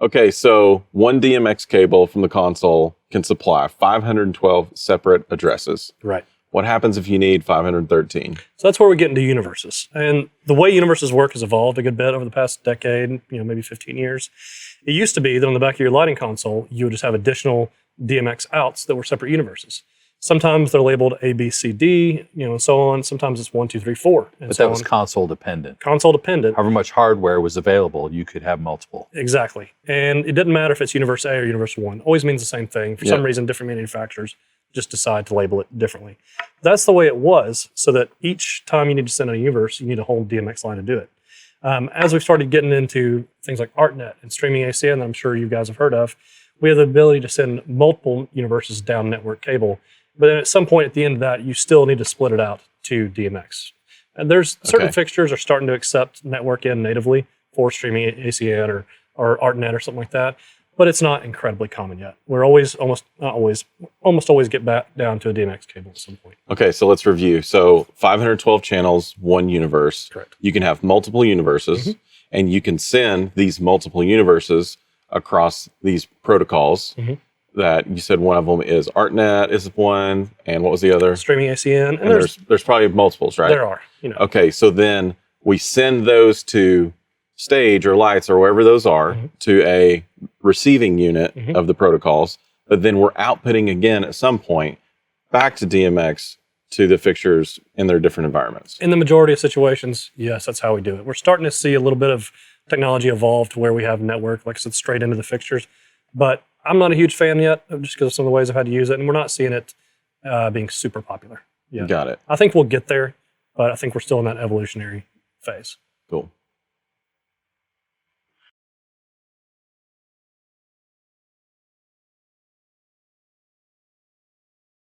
Okay, so one DMX cable from the console can supply 512 separate addresses. Right. What happens if you need 513? So that's where we get into universes. And the way universes work has evolved a good bit over the past decade, maybe 15 years. It used to be that on the back of your lighting console, you would just have additional DMX outs that were separate universes. Sometimes they're labeled A, B, C, D, and so on. Sometimes it's 1, 2, 3, 4. And But so that was on. console dependent. Console dependent. However much hardware was available, you could have multiple. Exactly. And it doesn't matter if it's Universe A or Universe 1. Always means the same thing. For some reason, different manufacturers just decide to label it differently. That's the way it was, so that each time you need to send a universe, you need a whole DMX line to do it. As we've started getting into things like ArtNet and streaming ACN that I'm sure you guys have heard of, we have the ability to send multiple universes down network cable. But then at some point at the end of that, you still need to split it out to DMX. And there's certain fixtures are starting to accept network in natively for streaming ACN or ArtNet or something like that. But it's not incredibly common yet. We're almost always get back down to a DMX cable at some point. Okay, so let's review. So 512 channels, one universe. Correct. You can have multiple universes, and you can send these multiple universes across these protocols that you said one of them is ArtNet is one, and what was the other? Streaming ACN. And there's probably multiples, right? There are. Okay, so then we send those to stage or lights or wherever those are to a receiving unit of the protocols, but then we're outputting again at some point back to DMX to the fixtures in their different environments. In the majority of situations, yes, that's how we do it. We're starting to see a little bit of technology evolve to where we have network, like I said, straight into the fixtures. But I'm not a huge fan yet, just because of some of the ways I've had to use it, and we're not seeing it being super popular yet. Got it. I think we'll get there, but I think we're still in that evolutionary phase. Cool.